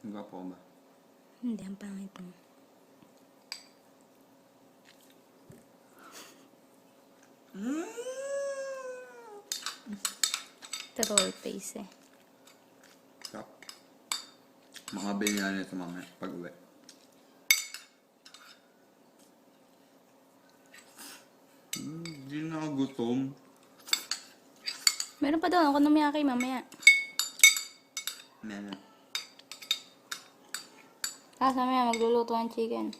Gwapo ko ba? Hindi, ang pangit mo. Troll face eh. Sarap. Makabili na nito mamaya pag-uwi. Hindi na ako gutom. Meron pa doon, okonomiyaki mamaya. Meron. Tapos mamaya magluluto ng chicken.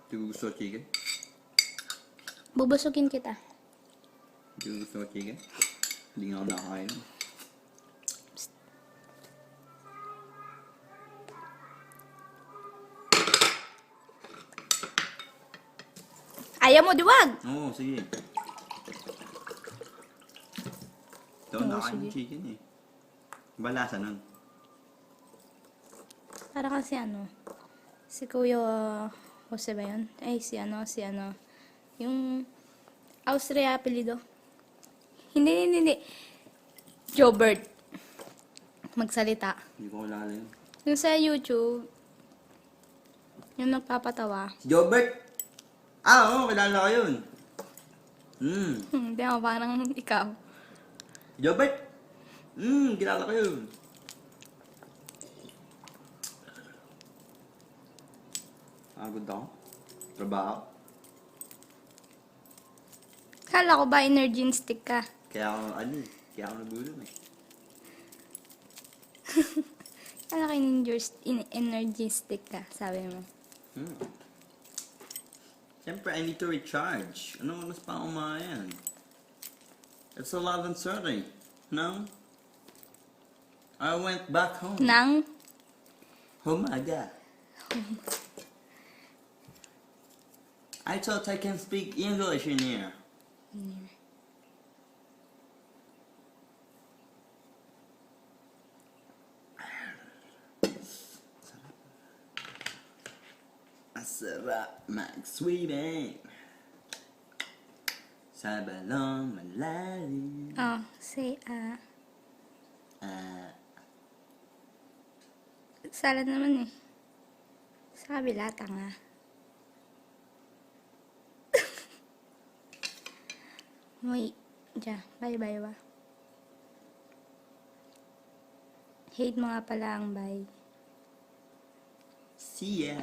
Hindi ko gusto chicken. Bubusugin kita. Hindi ko gusto chicken. Hindi nga ako nakakain. Ayaw mo, diwag! Oo, sige. Ito, Oo, nakain sige. ng chicken eh. Balasa nun. Para kasi ano, si Kuya Jose ba yun? Ay, si ano. Yung Austria apelido. Hindi. Jobert. Magsalita. Hindi ko kilala yun. Yung sa YouTube, yung nagpapatawa. Si Jobert! Ah, oo, kilala ko yun. Hindi ako parang ikaw. Jobert! Kilala ko yun. Pagod ako. Trabaho. Kala ko ba energy stick ka? Kaya ako, kaya ako nagutom eh. Kala ko energy stick ka, sabi mo. Siyempre, I need to recharge. Anong oras pa umayan? It's 11:30. No? I went back home. Nang? Humaga. I thought I can speak English in here. Masarap mag-swimming sa balong malalim. Oh, say salad naman eh. Sa kabila, tanga. Wait, bye ba? Hate mo nga pala ang bye. See ya.